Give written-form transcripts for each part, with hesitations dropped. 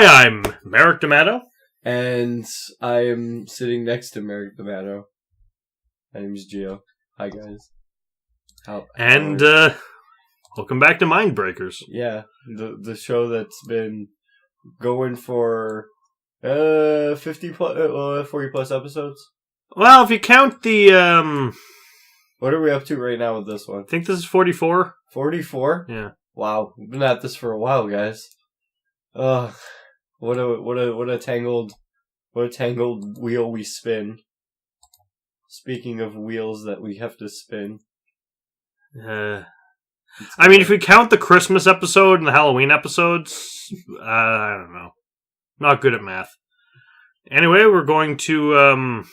Hi, I'm Merrick D'Amato. And I am sitting next to Merrick D'Amato. My name's Gio. Hi, guys. Welcome back to Mindbreakers. Yeah, the show that's been going for 40 plus episodes. Well, if you count the What are we up to right now with this one? I think this is 44. 44? Yeah. Wow, we've been at this for a while, guys. What a tangled wheel we spin. Speaking of wheels that we have to spin. I mean, if we count the Christmas episode and the Halloween episodes, I don't know. Not good at math. Anyway, we're going to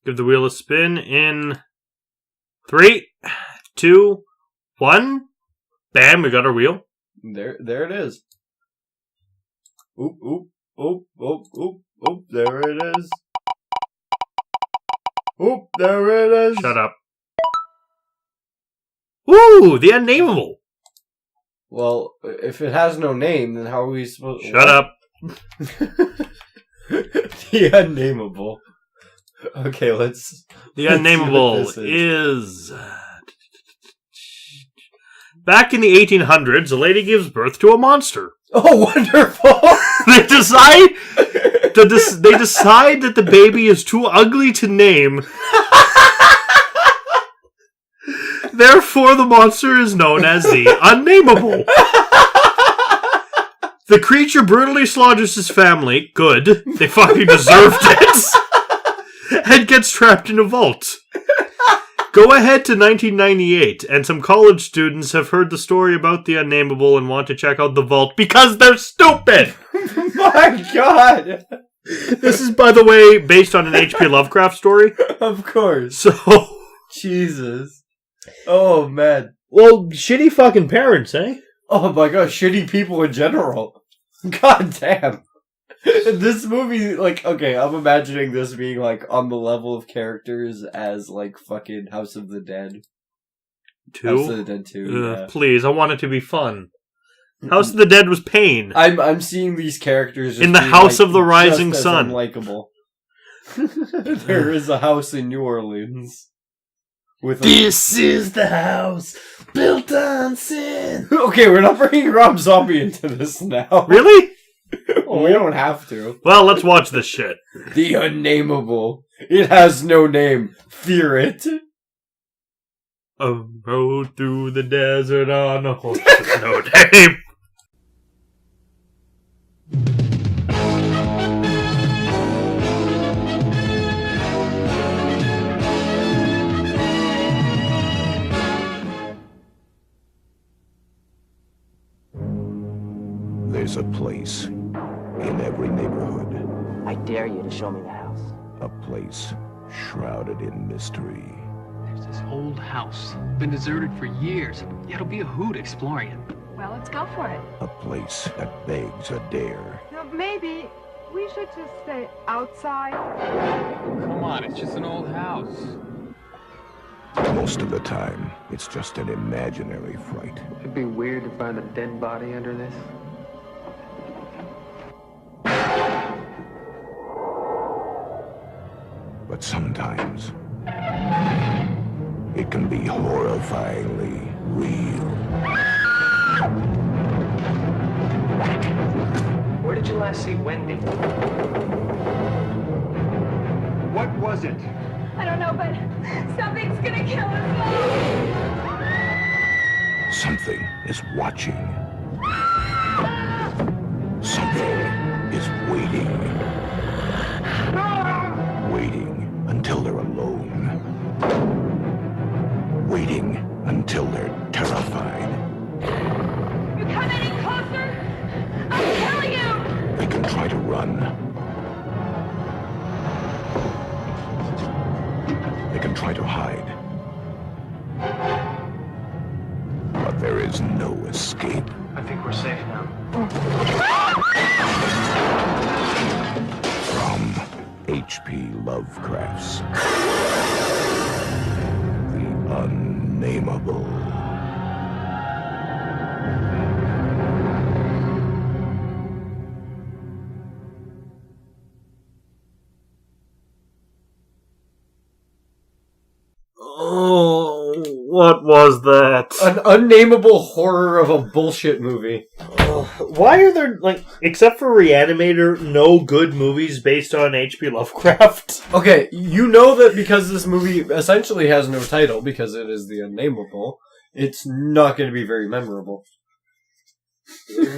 give the wheel a spin in 3, 2, 1. Bam, we got our wheel. There it is. Oop, oop, oop, oop, oop, oop, there it is. Oop, there it is. Shut up. Ooh, the Unameable. Well, if it has no name, then how are we supposed to... Shut up. The Unameable. Okay, let's... The Unameable is... Back in the 1800s, a lady gives birth to a monster. Oh, wonderful! They decide that the baby is too ugly to name. Therefore, the monster is known as the Unameable. The creature brutally slaughters his family. Good. They fucking deserved it. And gets trapped in a vault. Go ahead to 1998, and some college students have heard the story about the Unameable and want to check out the vault because they're stupid! My God! This is, by the way, based on an H.P. Lovecraft story. Of course. So... Jesus. Oh, man. Well, shitty fucking parents, eh? Oh my God, shitty people in general. God damn. This movie, like, okay, I'm imagining this being, like, on the level of characters as, like, fucking House of the Dead. 2? House of the Dead 2, yeah. Please, I want it to be fun. House of the Dead was pain. I'm seeing these characters just in the House of the Rising Sun. Unlikable. There is a house in New Orleans. This is the house built on sin. Okay, we're not bringing Rob Zombie into this now. Really? Well, we don't have to. Well, let's watch this shit. The Unameable. It has no name. Fear it. A road through the desert on a horse with no name. There's a place in every neighborhood. I dare you to show me the house. A place shrouded in mystery. There's this old house. Been deserted for years. Yeah, it'll be a hoot exploring it. Well, let's go for it. A place that begs a dare. Now, maybe we should just stay outside. Come on, it's just an old house. Most of the time, it's just an imaginary fright. It'd be weird to find a dead body under this. But sometimes, it can be horrifyingly real. Where did you last see Wendy? What was it? I don't know, but something's gonna kill us all. Something is watching. Something is waiting. Waiting until they're alone. Waiting until they're terrified. You come any closer, I'll kill you! They can try to run. They can try to hide. But there is no escape. I think we're safe now. From H.P. Lovecraft's The Unameable. What was that? An unnameable horror of a bullshit movie. Why are there, like, except for Reanimator, no good movies based on H.P. Lovecraft? Okay, you know that because this movie essentially has no title, because it is the unnameable, it's not going to be very memorable.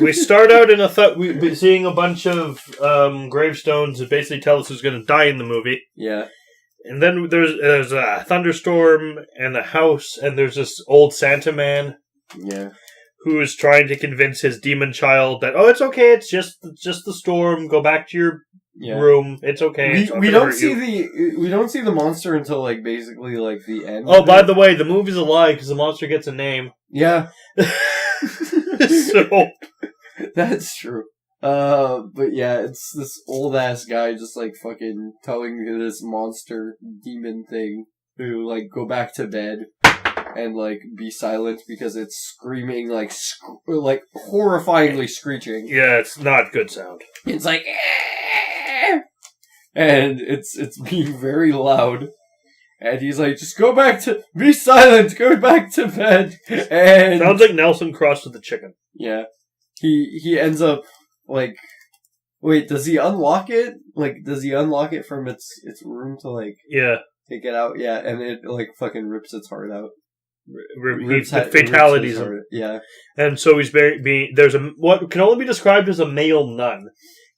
We start out in we're seeing a bunch of gravestones that basically tell us who's going to die in the movie. Yeah. And then there's a thunderstorm and a house, and there's this old Santa man. Yeah. Who is trying to convince his demon child that, oh, it's okay, it's just the storm. Go back to your room. It's okay. We don't see the monster until like basically like the end. Oh, by the way, the movie's a lie because the monster gets a name. Yeah. So that's true. But yeah, it's this old ass guy just like fucking telling this monster demon thing to like go back to bed and like be silent because it's screaming like horrifyingly screeching. Yeah, it's not good sound. It's like and it's being very loud. And he's like, just be silent, go back to bed. And sounds like Nelson crossed with the chicken. Yeah. He ends up, like, wait, does he unlock it? Like, does he unlock it from its room to, like, take it out? Yeah, and it, like, fucking rips its heart out. Fatalities. Yeah. And so he's there's what can only be described as a male nun,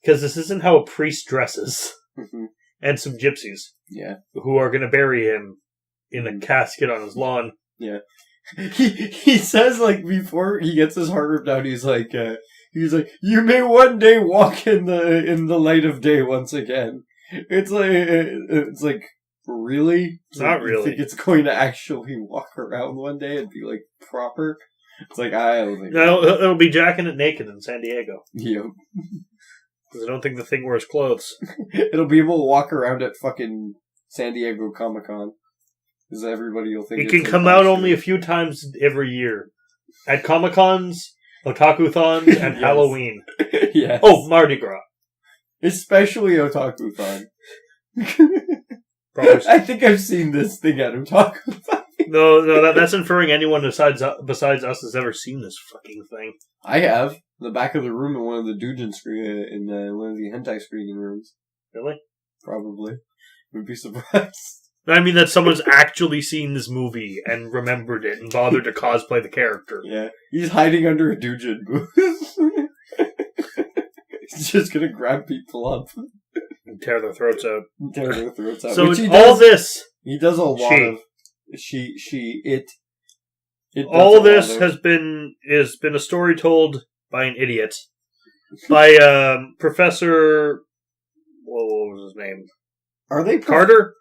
because this isn't how a priest dresses. Mm-hmm. And some gypsies. Yeah. Who are going to bury him in a casket on his lawn. Yeah. He says, like, before he gets his heart ripped out, he's like, you may one day walk in the light of day once again. It's like, really? Not really. You think it's going to actually walk around one day and be, like, proper? It's like, I don't think no, it'll be jacking it naked in San Diego. Yep. Because I don't think the thing wears clothes. It'll be able to walk around at fucking San Diego Comic-Con. Because everybody will think it can come out only a few times every year. At Comic-Cons, Otaku-thons, and Halloween. Yes. Oh, Mardi Gras. Especially Otaku-thon. I think I've seen this thing at Otaku-thon. No, that's inferring anyone besides us has ever seen this fucking thing. I have. The back of the room in one of the doujin in one of the hentai screening rooms. Really? Probably. Would be surprised. I mean that someone's actually seen this movie and remembered it and bothered to cosplay the character. Yeah. He's hiding under a doujin booth. He's just gonna grab people up. And tear their throats out. So which all this... He does a lot of... It all this has been a story told by an idiot. By Professor... What was his name? Are they... Carter?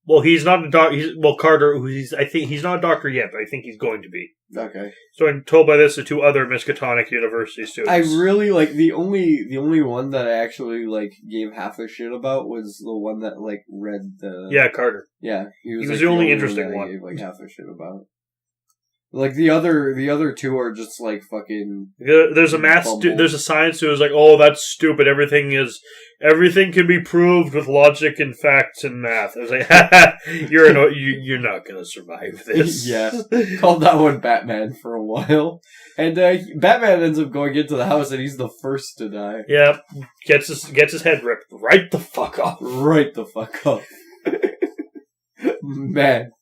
Well, he's not a doctor. Carter, I think he's not a doctor yet, but I think he's going to be. Okay. So I'm told by this to two other Miskatonic University students. I really like the only one that I actually like gave half a shit about was the one that like read the... Yeah, Carter. Yeah, he was like, the only interesting one. I gave like half a shit about. Like the other two are just like fucking. There's a there's a science student who's like, oh, that's stupid. Everything can be proved with logic and facts and math. I was like, you're not gonna survive this. Yeah, called that one Batman for a while, and Batman ends up going into the house and he's the first to die. Yeah, gets his head ripped right the fuck off. Right the fuck off. Man.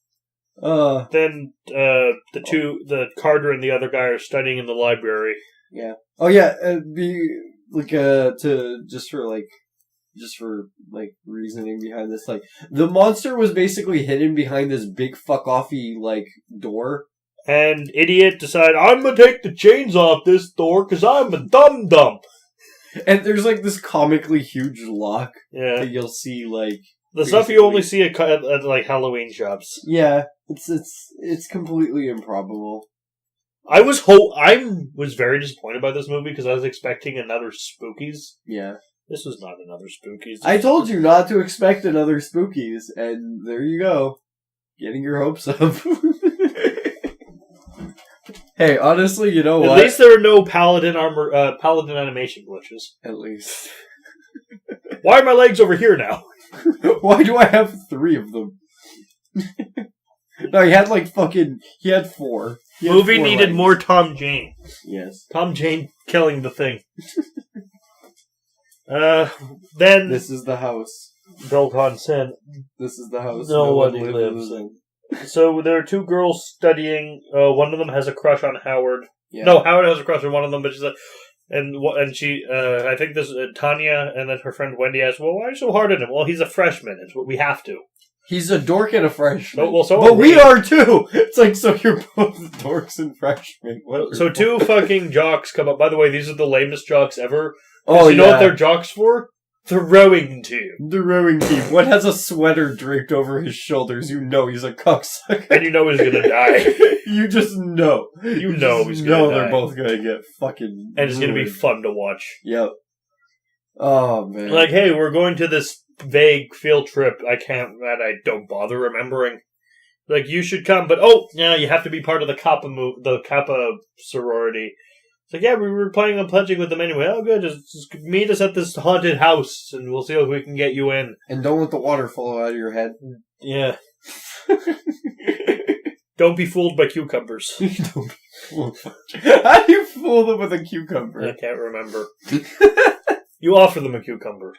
Then the Carter and the other guy are studying in the library. Yeah. Oh yeah. Just for reasoning behind this, like the monster was basically hidden behind this big fuck offy like door. And idiot decided I'm gonna take the chains off this door because I'm a dum dum. And there's like this comically huge lock. Yeah. That you'll see like the stuff you only see at like Halloween shops. Yeah. It's completely improbable. I was very disappointed by this movie because I was expecting another Spookies. Yeah. This was not another Spookies. I told you not to expect another Spookies, and there you go. Getting your hopes up. Hey, honestly, you know what? At least there are no paladin animation glitches. At least. Why are my legs over here now? Why do I have 3 of them? No, he had like fucking. He had 4. He had Movie 4 needed legs. more Tom Jane. Yes. Tom Jane killing the thing. Then This is the house. built on sin. This is the house. Nobody one lives in. So there are 2 girls studying. One of them has a crush on Howard. Yeah. No, Howard has a crush on one of them, but she's like, and she, I think this Tanya, and then her friend Wendy asks, "Well, why are you so hard on him?" Well, he's a freshman. It's what we have to. He's a dork and a freshman. So but are we are too! It's like, so you're both dorks and freshmen. So 2 fucking jocks come up. By the way, these are the lamest jocks ever. Oh, You know what they're jocks for? The rowing team. The rowing team. One has a sweater draped over his shoulders. You know he's a cocksucker. And you know he's gonna die. You just know. You know just he's gonna die. they're both gonna get fucking And it's gonna be ruined. fun to watch. Yep. Oh, man. Like, hey, we're going to this vague field trip. I don't bother remembering. Like, you should come, but yeah, you have to be part of the Kappa sorority. It's like, yeah, we were planning on pledging with them anyway. Oh, good, just meet us at this haunted house, and we'll see if we can get you in. And don't let the water fall out of your head. Yeah. Don't be fooled by cucumbers. Don't be fooled. How do you fool them with a cucumber? I can't remember. You offer them a cucumber.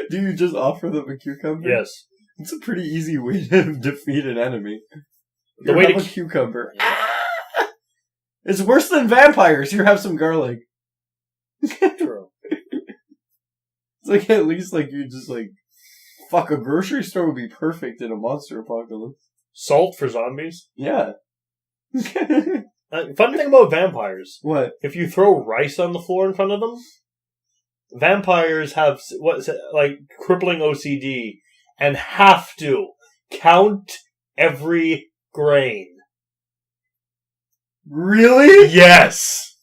Do you just offer them a cucumber? Yes. It's a pretty easy way to defeat an enemy. The way have a cucumber. It's worse than vampires. Here, have some garlic. True. It's like, at least, like, you just, like, fuck, a grocery store would be perfect in a monster apocalypse. Salt for zombies. Yeah. Fun thing about vampires. What? If you throw rice on the floor in front of them, vampires have crippling OCD and have to count every grain. Really? Yes.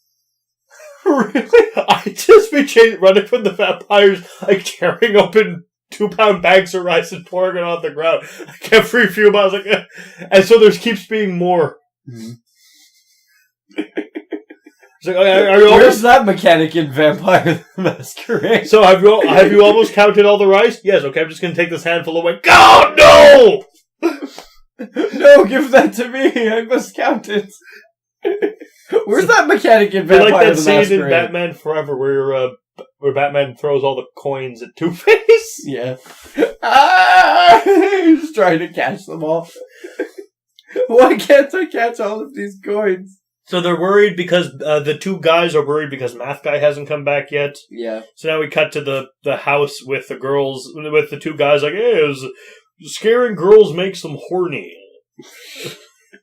Really? I just been running from the vampires, like tearing open 2-pound bags of rice and pouring it on the ground. Like every few miles, and so there keeps being more. Mm-hmm. It's like, are you Where's that mechanic in Vampire the Masquerade? So have you almost counted all the rice? Yes. Okay, I'm just gonna take this handful away. God, no! No, give that to me. I must count it. Where's that mechanic in Vampire like that the scene Masquerade? in Batman Forever where Batman throws all the coins at Two-Face. Yeah. He's trying to catch them all. Why can't I catch all of these coins? So they're worried because the 2 guys are worried because Math Guy hasn't come back yet. Yeah. So now we cut to the house with the girls, with the 2 guys like, hey, scaring girls makes them horny.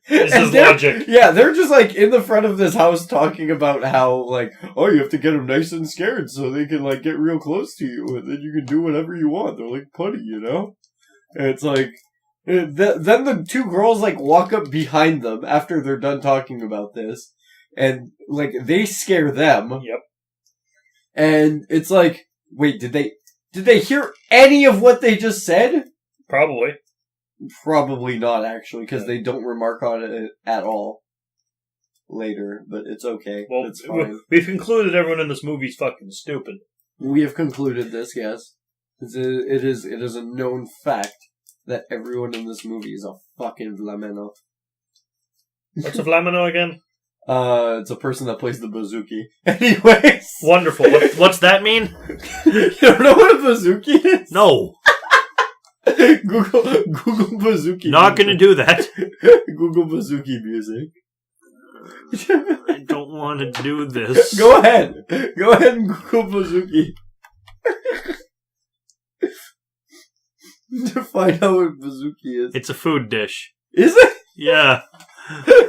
This is logic. Yeah, they're just like in the front of this house talking about how like, oh, you have to get them nice and scared so they can like get real close to you and then you can do whatever you want. They're like putty, you know? And it's like, then the 2 girls like walk up behind them after they're done talking about this and like they scare them. Yep. And it's like, wait, did they hear any of what they just said? Probably. Probably not, actually, because they don't remark on it at all later, but it's okay. Well, it's fine. We've concluded everyone in this movie's fucking stupid. We have concluded this, yes. It is a known fact that everyone in this movie is a fucking Vlameno. What's a Vlameno again? It's a person that plays the bouzouki. Anyways. Wonderful. What's that mean? You don't know what a bouzouki is? No. Google bouzouki. Not gonna do that. Google bouzouki music. I don't want to do this. Go ahead and Google bouzouki. To find out what bouzouki is. It's a food dish. Is it? Yeah.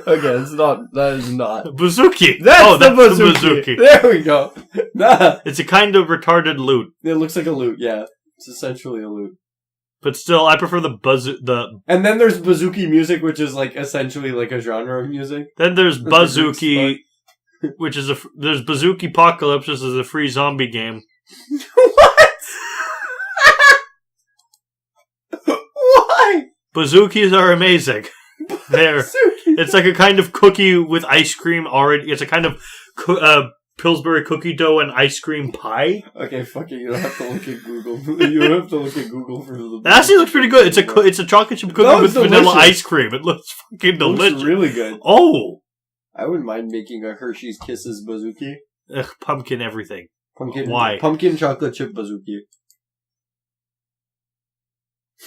Okay, it's not. That is not. Bouzouki. That's the bouzouki. bouzouki. There we go. Nah. It's a kind of retarded lute. It looks like a lute, yeah. It's essentially a lute. But still, I prefer the And then there's bouzouki music, which is like essentially like a genre of music. Then there's Bazooki, which is there's Bazooki Apocalypse, which is a free zombie game. What? Why? Bazookies are amazing. It's like a kind of cookie with ice cream already. It's a kind of Pillsbury cookie dough and ice cream pie. Okay, fuck it. You don't have to look at Google. You don't have to look at Google for the. That actually looks pretty good. It's a chocolate chip cookie No, with it's vanilla delicious. ice cream. It looks fucking It delicious. looks really good. Oh, I wouldn't mind making a Hershey's Kisses bazooki. ugh, pumpkin everything. Pumpkin. Why? Pumpkin chocolate chip bazooki.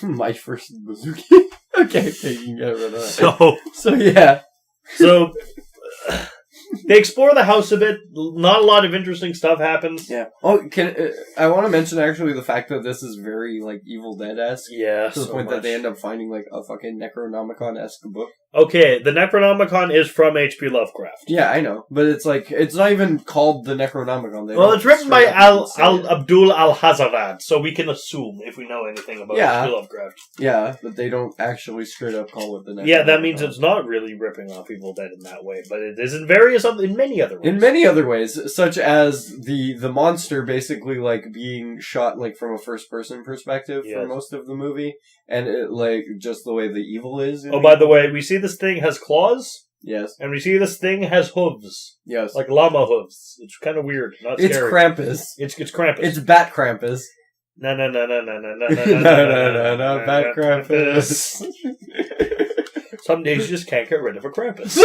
My first bazooki. okay, you can get rid of that. So yeah. So they explore the house a bit. Not a lot of interesting stuff happens. Yeah. Oh, I want to mention actually the fact that this is very like Evil Dead-esque. Yeah, To the point that they end up finding like a fucking Necronomicon-esque book. Okay, the Necronomicon is from H.P. Lovecraft. Yeah, I know, but it's like it's not even called the Necronomicon. Well, it's written by Abdul Al-Hazavad, so we can assume if we know anything about H.P. Lovecraft. Yeah, but they don't actually straight up call it the Necronomicon. Yeah, that means it's not really ripping off Evil Dead in that way, but it is in many other ways. In many other ways, such as the monster basically like being shot like from a first person perspective for most of the movie, and it like just the way the evil is. Oh, by the way, we see this thing has claws. Yes. And we see this thing has hooves. Yes. Like llama hooves. It's kind of weird. Not it's scary. Krampus. It's Krampus. It's Bat Krampus. No, No, Bat Krampus. Some days you just can't get rid of a Krampus.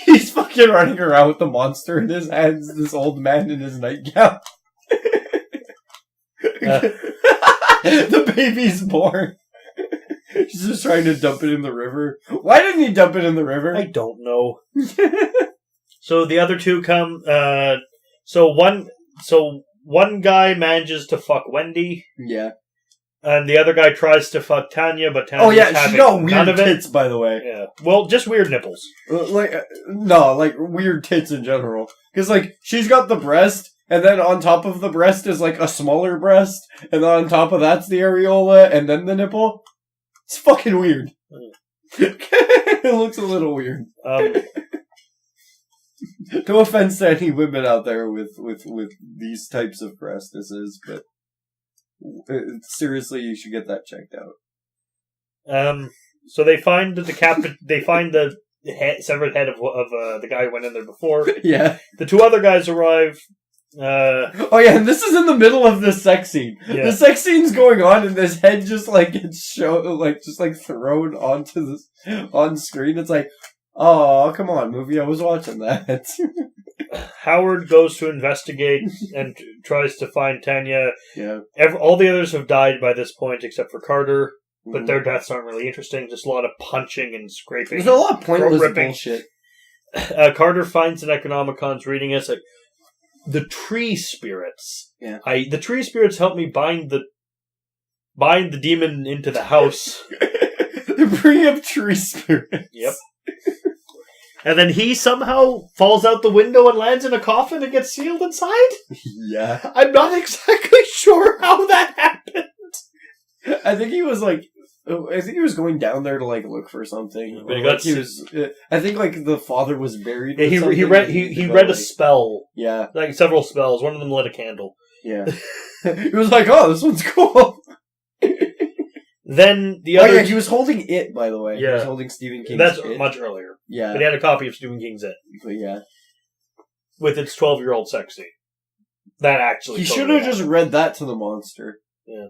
He's fucking running around with the monster in his hands, this old man in his nightgown. The baby's born. He's just trying to dump it in the river. Why didn't he dump it in the river? I don't know. So the other two come. So one guy manages to fuck Wendy. Yeah. And the other guy tries to fuck Tanya, but Tanya's she's got weird none of it. tits, by the way. Yeah. Well, just weird nipples. Like weird tits in general. Because like she's got the breast. And then on top of the breast is like a smaller breast, and then on top of that's the areola, and then the nipple. It's fucking weird. It looks a little weird. No offense to any women out there with these types of breastises, but seriously, you should get that checked out. So they find the severed head of the guy who went in there before. Yeah. The two other guys arrive. Oh yeah, and this is in the middle of the sex scene. Yeah. The sex scene's going on, and this head just like gets thrown onto this on screen. It's like, oh come on, movie! I was watching that. Howard goes to investigate and tries to find Tanya. Yeah. All the others have died by this point, except for Carter. But their deaths aren't really interesting. Just a lot of punching and scraping. There's a lot of pointless ripping. bullshit. Carter finds the Necronomicon's reading us like the tree spirits. Yeah. The tree spirits help me bind the demon into the house. They bring up tree spirits. Yep. And then he somehow falls out the window and lands in a coffin and gets sealed inside? Yeah. I'm not exactly sure how that happened. I think he was going down there to like look for something. But I think like the father was buried. Yeah, he read a spell. Yeah. Like several spells. One of them lit a candle. Yeah. He was like, oh, this one's cool. Then the other... Oh yeah, he was holding It, by the way. Yeah. He was holding Stephen King's That's It. much earlier. Yeah. But he had a copy of Stephen King's It. But yeah. With its 12-year-old sex scene. That actually... He should have just read that to the monster. Yeah.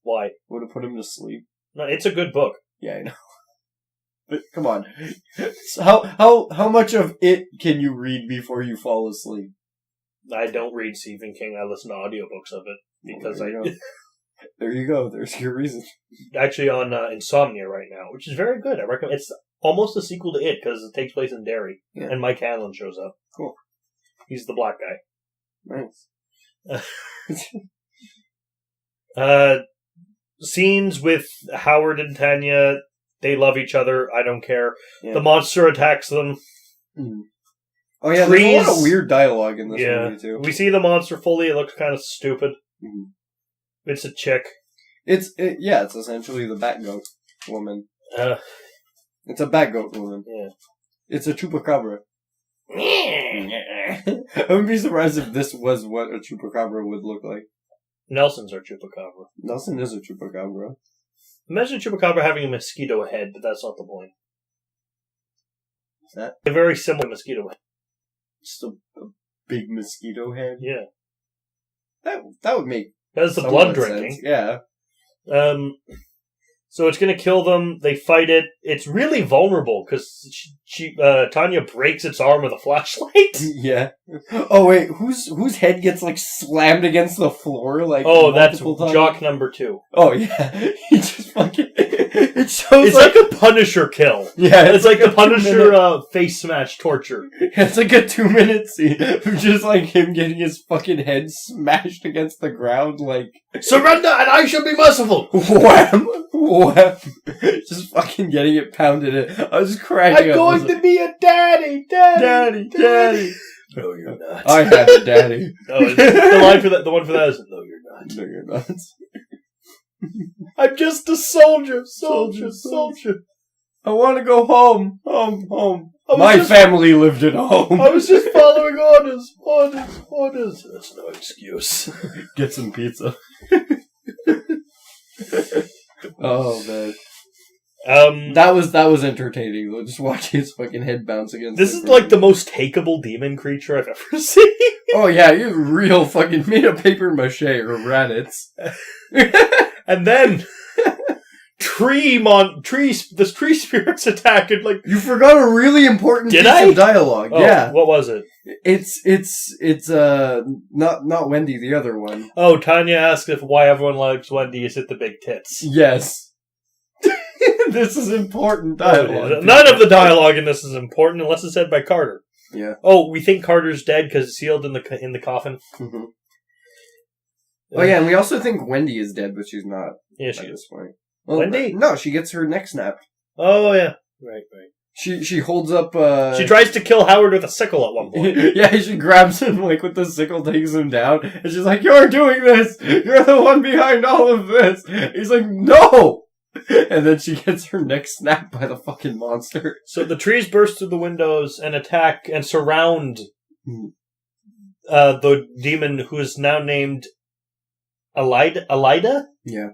Why? Would have put him to sleep. No, it's a good book. Yeah, I know. But come on. How much of It can you read before you fall asleep? I don't read Stephen King. I listen to audiobooks of it. Because There you go. There's your reason. Actually on Insomnia right now, which is very good. I recommend. It's almost a sequel to It because it takes place in Derry, and Mike Hanlon shows up. Cool. He's the black guy. Nice. Scenes with Howard and Tanya. They love each other. I don't care. Yeah. The monster attacks them. Mm. Oh yeah, there's a lot of weird dialogue in this movie too. We see the monster fully. It looks kind of stupid. Mm-hmm. It's a chick. It's essentially the Bat Goat woman. It's a Bat Goat woman. Yeah. It's a chupacabra. I wouldn't be surprised if this was what a chupacabra would look like. Nelson's our chupacabra. Nelson is a chupacabra. Imagine a chupacabra having a mosquito head, but that's not the point. Is that? A very similar mosquito head. Just a big mosquito head. Yeah. That would make That's the somewhat blood drinking. sense. Yeah. So it's going to kill them. They fight it. It's really vulnerable because Tanya breaks its arm with a flashlight. Yeah. Oh wait, whose head gets like slammed against the floor like? Oh, that's multiple times? Jock number 2. Oh yeah, he just fucking. It shows It's like a Punisher kill. yeah, It's like the 2 Punisher minute- face smash torture. It's like a 2-minute scene of just like him getting his fucking head smashed against the ground, like Surrender and I shall be merciful. wham, wham, just fucking getting it pounded in. I was cracking I'm up. I going was to be a daddy. daddy. No, you're not. I had a daddy. Oh, the one for that is no, you're not. No, you're not. I'm just a soldier. I want to go home. Home. I was My just- family lived at home. I was just following orders. That's no excuse. Get some pizza. Oh man, that was entertaining though. Just watching his fucking head bounce against. This the is ground. like the most takeable demon creature I've ever seen. Oh yeah, you real fucking made of paper mache or radits. And then the tree spirits attack and like. You forgot a really important Did piece I? of dialogue. Oh, Yeah, what was it? it's not Wendy, the other one. Oh, Tanya asked if why everyone likes Wendy is it the big tits. Yes. This is important dialogue. None of the dialogue in this is important unless it's said by Carter. Yeah. Oh, we think Carter's dead because it's sealed in the coffin. Mm-hmm. Oh yeah, and we also think Wendy is dead, but she's not. Yeah, At she is. this point. Well, Wendy? No, she gets her neck snapped. Oh yeah, right. She holds up. She tries to kill Howard with a sickle at one point. Yeah, she grabs him like with the sickle, takes him down, and she's like, "You're doing this. You're the one behind all of this." He's like, "No." And then she gets her neck snapped by the fucking monster. So the trees burst through the windows and attack and surround Hmm. the demon who is now named Elida? Yeah,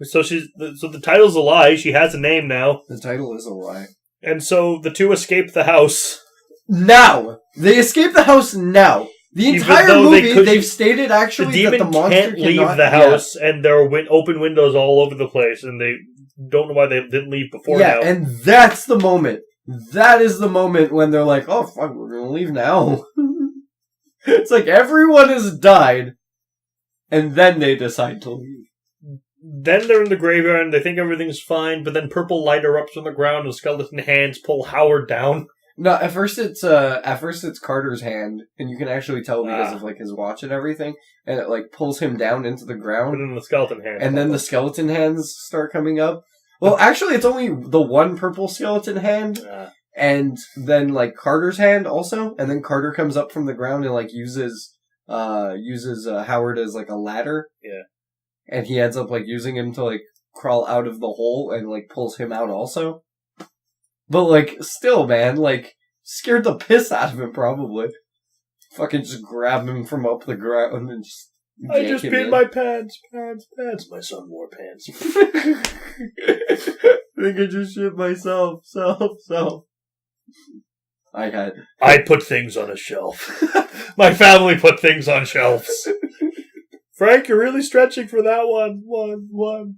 So the title's a lie. She has a name now. the title is a lie. And so the two escape the house. Now they escape the house. Now the Even entire though they movie, couldn't- they've stated The actually that demon the monster can't leave cannot- the house, and there are open windows all over the place, and they don't know why they didn't leave before Yeah, now. and that's the moment. That is the moment when they're like, "Oh fuck, we're gonna leave now." It's like everyone has died, and then they decide to leave. Then they're in the graveyard, and they think everything's fine, but then purple light erupts on the ground, and skeleton hands pull Howard down. No, at first it's Carter's hand, and you can actually tell because of like his watch and everything, and it like pulls him down into the And ground, then the skeleton hands. and then the skeleton hands start coming up. Well, actually, it's only the one purple skeleton hand, and then like Carter's hand also, and then Carter comes up from the ground and like uses Howard as like a ladder. Yeah. And he ends up like using him to like crawl out of the hole and like pulls him out also. But like still, man, like scared the piss out of him probably. Fucking just grab him from up the ground and just I yank just him peed in. my pants. My son wore pants. I think I just shit myself. Self. I put things on a shelf. My family put things on shelves. Frank, you're really stretching for that one. One.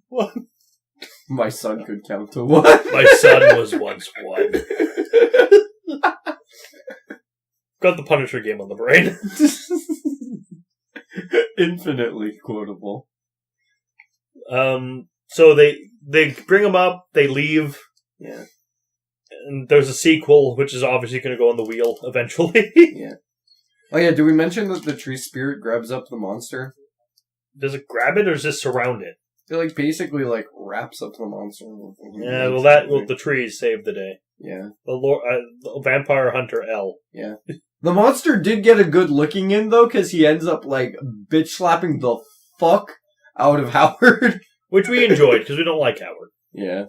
My son could count to one. My son was once one. Got the Punisher game on the brain. Infinitely quotable. So they bring him up, they leave. Yeah. And there's a sequel, which is obviously going to go on the wheel eventually. Yeah. Oh yeah, do we mention that the tree spirit grabs up the monster? Does it grab it or does it surround it? It like basically like wraps up the monster. Yeah, well the trees saved the day. Yeah. The vampire hunter L. Yeah. The monster did get a good looking in though, because he ends up like bitch slapping the fuck out of Howard. Which we enjoyed because we don't like Howard. Yeah.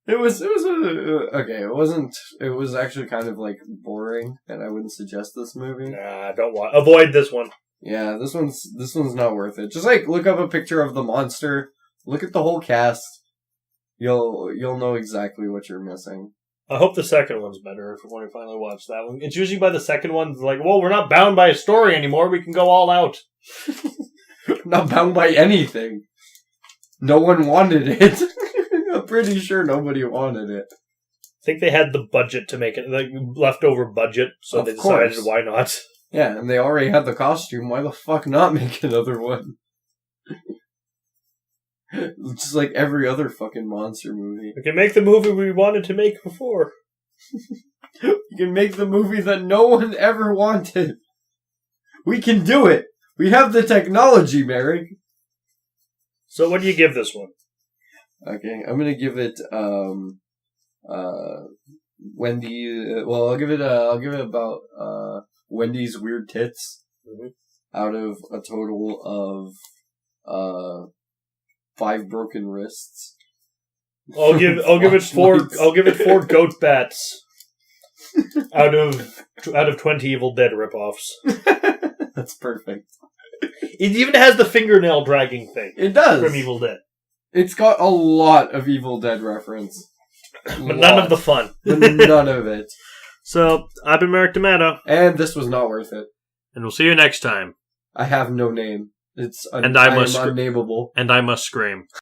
It was okay. It was actually kind of like boring, and I wouldn't suggest this movie. Nah, don't want. Avoid this one. Yeah, this one's not worth it. Just like look up a picture of the monster, look at the whole cast. You'll know exactly what you're missing. I hope the second one's better when I finally watch that one. It's usually by the second one, like, well, we're not bound by a story anymore. We can go all out. Not bound by anything. No one wanted it. I'm pretty sure nobody wanted it. I think they had the budget to make it, like, leftover budget, so Of they decided course. why not. Yeah, and they already had the costume. Why the fuck not make another one? Just like every other fucking monster movie. We can make the movie we wanted to make before. You can make the movie that no one ever wanted. We can do it. We have the technology, Merrick. So what do you give this one? Okay, I'm gonna give it, Wendy, well, I'll give it about, Wendy's weird tits. Mhm. Out of a total of, 5 broken wrists. I'll give it four goat bats out of 20 Evil Dead ripoffs. That's perfect. It even has the fingernail dragging thing It does. from Evil Dead, It's got a lot of Evil Dead reference. but none of the fun. None of it. So I've been Merrick D'Amato, And this was not worth it. and we'll see you next time. I have no name. It's And I am must unnameable. And I must scream.